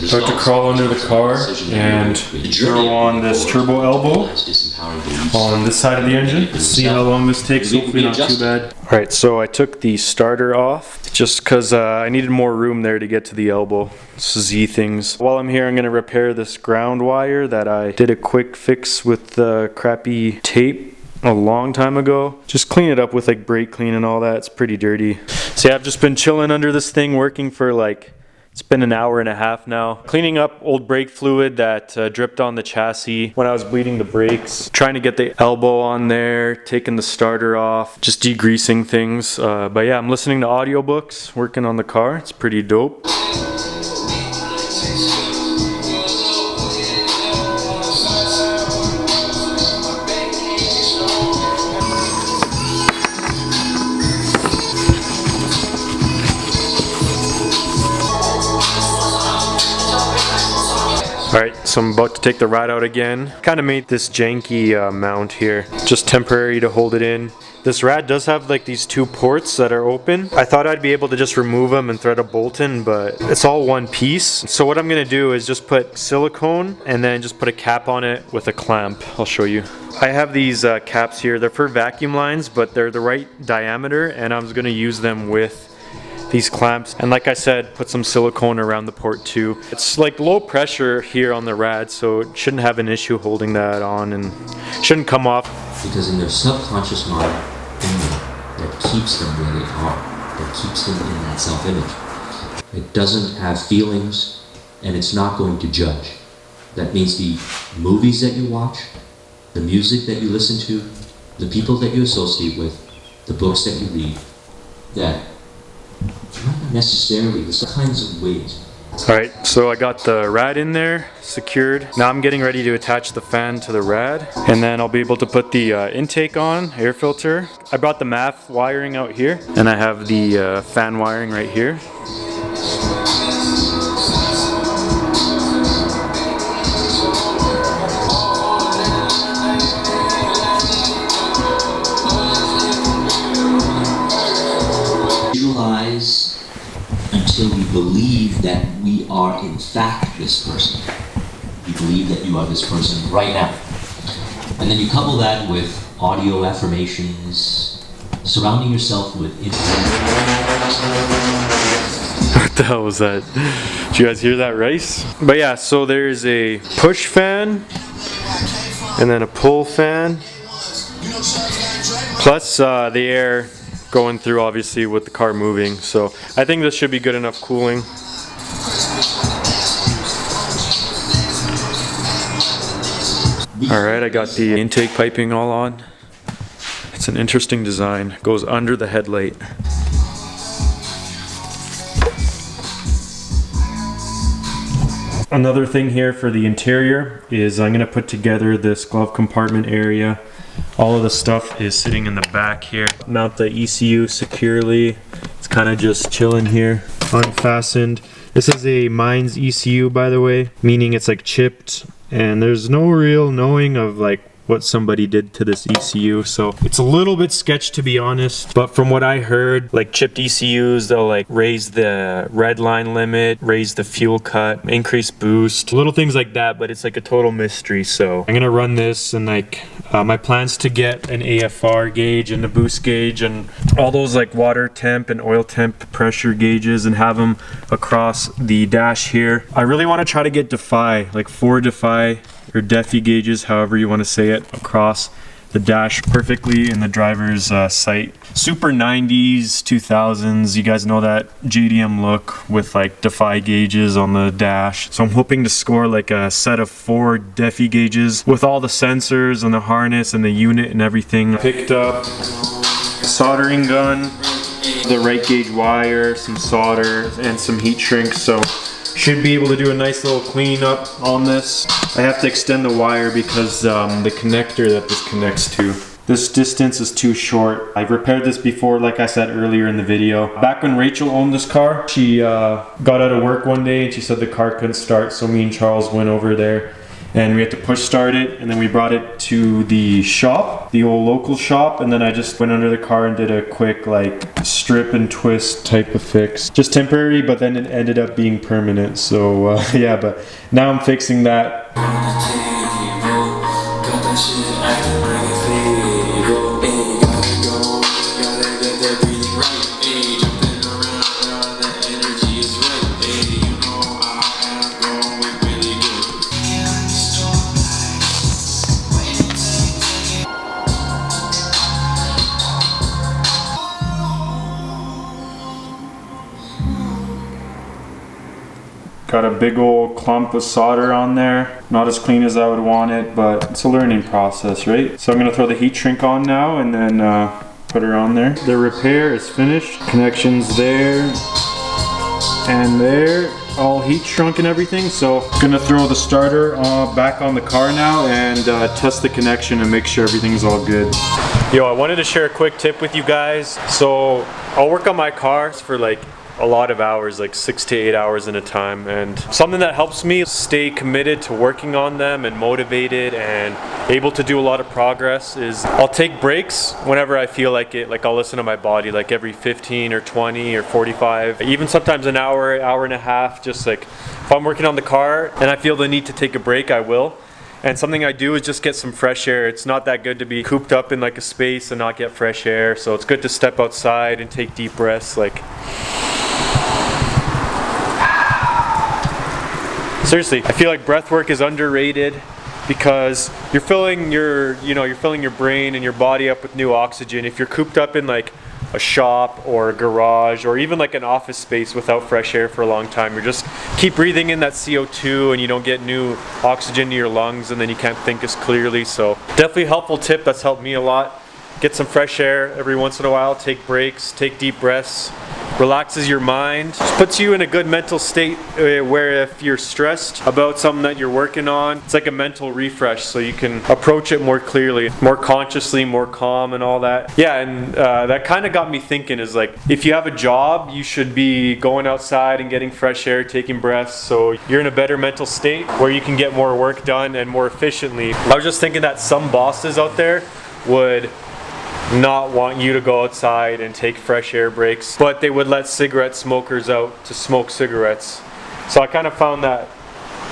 Start to crawl under the car and throw on this turbo elbow on this side of the engine. See how long this takes, hopefully not too bad. Alright, so I took the starter off just because I needed more room there to get to the elbow. Z things. While I'm here, I'm going to repair this ground wire that I did a quick fix with the crappy tape a long time ago. Just clean it up with like brake clean and all that. It's pretty dirty. So yeah, I've just been chilling under this thing working for like, it's been an hour and a half now. Cleaning up old brake fluid that dripped on the chassis when I was bleeding the brakes. Trying to get the elbow on there, taking the starter off, just degreasing things. But yeah, I'm listening to audiobooks, working on the car. It's pretty dope. Alright, so I'm about to take the rad out again. Kind of made this janky mount here, just temporary to hold it in. This rad does have like these two ports that are open. I thought I'd be able to just remove them and thread a bolt in, but it's all one piece. So what I'm going to do is just put silicone and then just put a cap on it with a clamp. I'll show you. I have these caps here. They're for vacuum lines, but they're the right diameter, and I was going to use them with these clamps, and like I said, put some silicone around the port too. It's like low pressure here on the rad, so it shouldn't have an issue holding that on and shouldn't come off. Because in their subconscious mind, that keeps them where they are, that keeps them in that self-image. It doesn't have feelings, and it's not going to judge. That means the movies that you watch, the music that you listen to, the people that you associate with, the books that you read, that not necessarily the kinds of ways. Alright, so I got the rad in there, secured. Now I'm getting ready to attach the fan to the rad, and then I'll be able to put the intake on, air filter. I brought the MAF wiring out here, and I have the fan wiring right here. Visualize until we believe that we are in fact this person. You believe that you are this person right now. And then you couple that with audio affirmations, surrounding yourself with What the hell was that? Did you guys hear that rice? But yeah, so there's a push fan and then a pull fan, plus the air going through obviously with the car moving. So I think this should be good enough cooling. Alright, I got the intake piping all on. It's an interesting design. It goes under the headlight. Another thing here for the interior is I'm going to put together this glove compartment area. All of the stuff is sitting in the back here. Mount the ECU securely. It's kind of just chilling here, unfastened. This is a Mines ECU, by the way, meaning it's like chipped, and there's no real knowing of like what somebody did to this ECU, so it's a little bit sketch to be honest. But from what I heard, like chipped ECUs, they'll like raise the red line limit, raise the fuel cut, increase boost, little things like that, but it's like a total mystery. So I'm gonna run this, and like my plans to get an AFR gauge and a boost gauge and all those like water temp and oil temp pressure gauges, and have them across the dash here. I really want to try to get Defy, like 4 Defy or Defi gauges, however you want to say it, across the dash perfectly in the driver's sight. Super 90s, 2000s, you guys know that JDM look with like Defy gauges on the dash. So I'm hoping to score like a set of 4 Defi gauges with all the sensors and the harness and the unit and everything. Picked up a soldering gun, the right gauge wire, some solder, and some heat shrink. So should be able to do a nice little cleanup on this. I have to extend the wire because the connector that this connects to, this distance is too short. I've repaired this before, like I said earlier in the video. Back when Rachel owned this car, she got out of work one day and she said the car couldn't start, so me and Charles went over there and we had to push start it, and then we brought it to the shop, the old local shop, and then I just went under the car and did a quick like strip and twist type of fix. Just temporary, but then it ended up being permanent. So yeah, but now I'm fixing that. Got a big old clump of solder on there. Not as clean as I would want it, but it's a learning process, right? So I'm gonna throw the heat shrink on now and then put her on there. The repair is finished. Connections there and there, all heat shrunk and everything. So I'm gonna throw the starter back on the car now and test the connection and make sure everything's all good. Yo, I wanted to share a quick tip with you guys. So I'll work on my cars for like a lot of hours, like 6 to 8 hours at a time, and something that helps me stay committed to working on them and motivated and able to do a lot of progress is I'll take breaks whenever I feel like it. Like I'll listen to my body, like every 15 or 20 or 45, even sometimes an hour, hour and a half. Just like if I'm working on the car and I feel the need to take a break, I will. And something I do is just get some fresh air. It's not that good to be cooped up in like a space and not get fresh air. So it's good to step outside and take deep breaths. Like, seriously, I feel like breath work is underrated because you're filling your, you're filling your brain and your body up with new oxygen. If you're cooped up in like a shop or a garage or even like an office space without fresh air for a long time, you just keep breathing in that CO2 and you don't get new oxygen to your lungs, and then you can't think as clearly. So definitely a helpful tip that's helped me a lot. Get some fresh air every once in a while, take breaks, take deep breaths, relaxes your mind, just puts you in a good mental state where if you're stressed about something that you're working on, it's like a mental refresh, so you can approach it more clearly, more consciously, more calm and all that. Yeah, and that kind of got me thinking is like, if you have a job, you should be going outside and getting fresh air, taking breaths, so you're in a better mental state where you can get more work done and more efficiently. I was just thinking that some bosses out there would not want you to go outside and take fresh air breaks, but they would let cigarette smokers out to smoke cigarettes. So I kind of found that,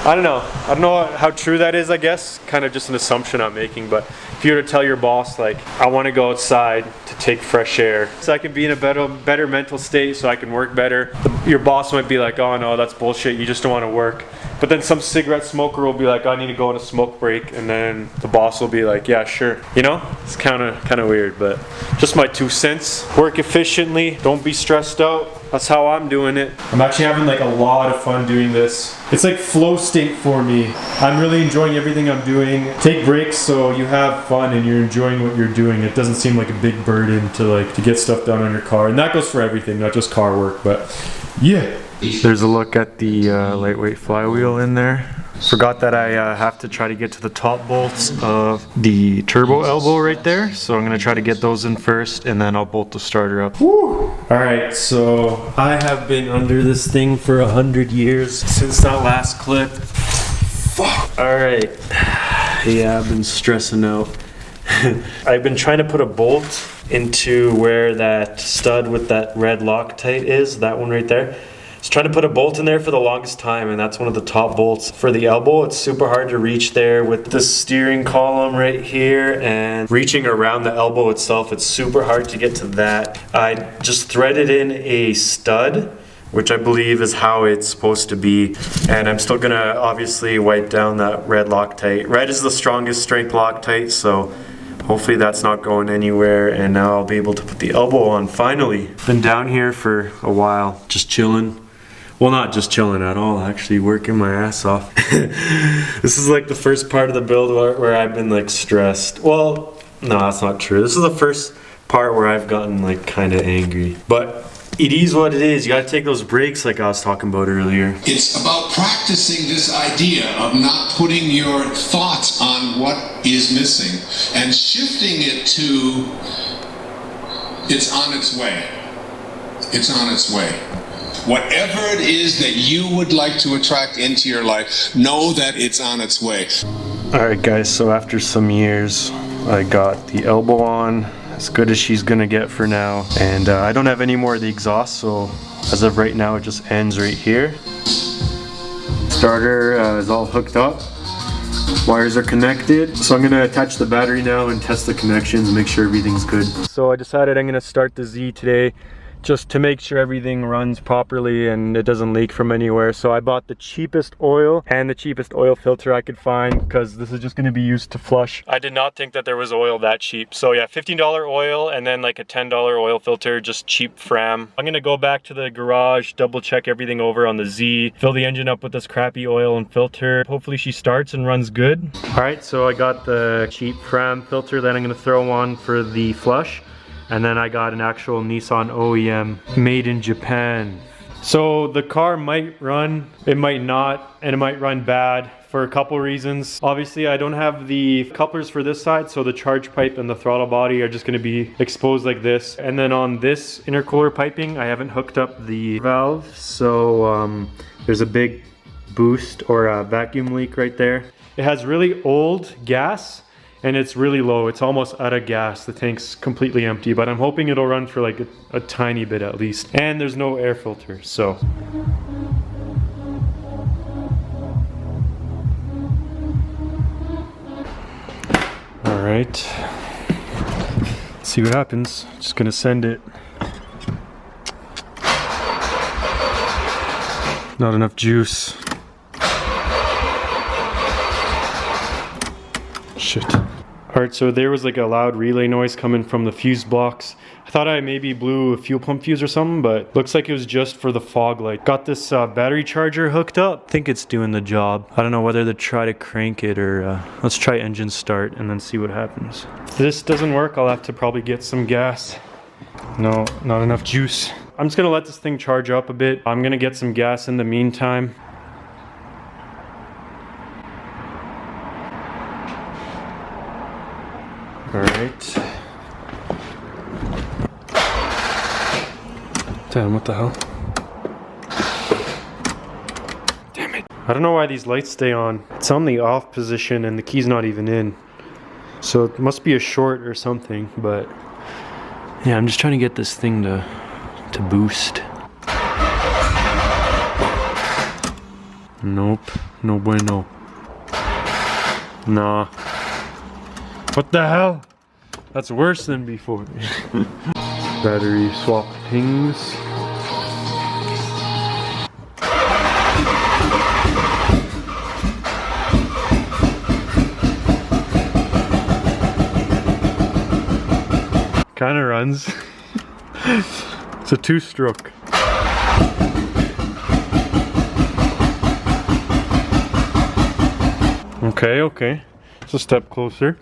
I don't know how true that is, I guess, kind of just an assumption I'm making, but if you were to tell your boss like, I want to go outside to take fresh air so I can be in a better mental state so I can work better, your boss might be like, oh no, that's bullshit, you just don't want to work. But then some cigarette smoker will be like, I need to go on a smoke break, and then the boss will be like, yeah, sure. It's kind of weird, but just my 2 cents. Work efficiently, don't be stressed out. That's how I'm doing it. I'm actually having like a lot of fun doing this. It's like flow state for me. I'm really enjoying everything I'm doing. Take breaks so you have fun and you're enjoying what you're doing. It doesn't seem like a big burden to get stuff done on your car. And that goes for everything, not just car work, but yeah. There's a look at the lightweight flywheel in there. Forgot that I have to try to get to the top bolts of the turbo elbow right there. So I'm going to try to get those in first, and then I'll bolt the starter up. Woo! Alright, so I have been under this thing for 100 years since that last clip. Fuck! Alright. Yeah, I've been stressing out. I've been trying to put a bolt into where that stud with that red Loctite is, that one right there. I was trying to put a bolt in there for the longest time, and that's one of the top bolts for the elbow. It's super hard to reach there with the steering column right here, and reaching around the elbow itself, it's super hard to get to that. I just threaded in a stud, which I believe is how it's supposed to be, and I'm still gonna obviously wipe down that red Loctite. Red is the strongest strength Loctite, so hopefully that's not going anywhere, and now I'll be able to put the elbow on finally. Been down here for a while, just chilling. Well, not just chilling at all, actually working my ass off. This is like the first part of the build where I've been like stressed. Well, no, that's not true. This is the first part where I've gotten like kind of angry. But it is what it is. You gotta take those breaks like I was talking about earlier. It's about practicing this idea of not putting your thoughts on what is missing and shifting it to, it's on its way. It's on its way. Whatever it is that you would like to attract into your life, know that it's on its way. Alright guys, so after some years, I got the elbow on, as good as she's gonna get for now. And I don't have any more of the exhaust, so as of right now it just ends right here. Starter is all hooked up. Wires are connected. So I'm gonna attach the battery now and test the connections and make sure everything's good. So I decided I'm gonna start the Z today, just to make sure everything runs properly and it doesn't leak from anywhere. So I bought the cheapest oil and the cheapest oil filter I could find, because this is just going to be used to flush. I did not think that there was oil that cheap. So yeah, $15 oil and then like a $10 oil filter, just cheap fram. I'm going to go back to the garage, double check everything over on the Z, fill the engine up with this crappy oil and filter. Hopefully she starts and runs good. All right, so I got the cheap fram filter that I'm going to throw on for the flush. And then I got an actual Nissan OEM made in Japan. So the car might run, it might not, and it might run bad for a couple reasons. Obviously I don't have the couplers for this side, so the charge pipe and the throttle body are just gonna be exposed like this. And then on this intercooler piping, I haven't hooked up the valve, so there's a big boost or a vacuum leak right there. It has really old gas, and it's really low. It's almost out of gas. The tank's completely empty, but I'm hoping it'll run for like a tiny bit at least. And there's no air filter, so. All right, let's see what happens. Just gonna send it. Not enough juice. Shit. Alright, so there was like a loud relay noise coming from the fuse blocks. I thought I maybe blew a fuel pump fuse or something, but looks like it was just for the fog light. Got this battery charger hooked up. I think it's doing the job. I don't know whether to try to crank it or let's try engine start and then see what happens. If this doesn't work, I'll have to probably get some gas. No, not enough juice. I'm just gonna let this thing charge up a bit. I'm gonna get some gas in the meantime. All right. Damn, what the hell? Damn it. I don't know why these lights stay on. It's on the off position and the key's not even in. So it must be a short or something, but yeah, I'm just trying to get this thing to boost. Nope, no bueno. Nah. What the hell? That's worse than before. Battery swap pings. Kinda runs. It's a two-stroke. Okay. It's a step closer.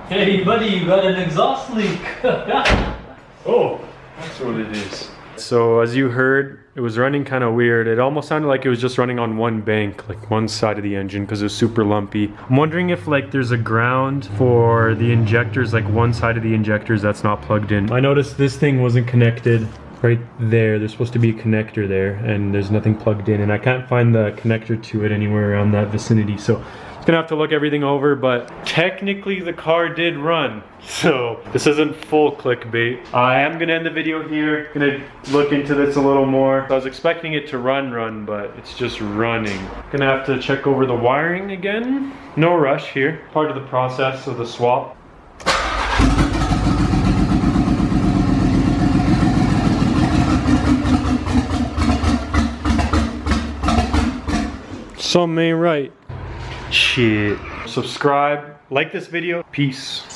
Hey buddy, you got an exhaust leak. Oh, that's what it is. So as you heard, it was running kind of weird. It almost sounded like it was just running on one bank, like one side of the engine, because it was super lumpy. I'm wondering if like there's a ground for the injectors, like one side of the injectors that's not plugged in. I noticed this thing wasn't connected right there. There's supposed to be a connector there and there's nothing plugged in, and I can't find the connector to it anywhere around that vicinity. So gonna have to look everything over, but technically the car did run, so this isn't full clickbait. I am gonna end the video here. Gonna look into this a little more. I was expecting it to run, but it's just running. Gonna have to check over the wiring again. No rush here, part of the process of the swap. Something ain't right. Shit. Subscribe, like this video. Peace.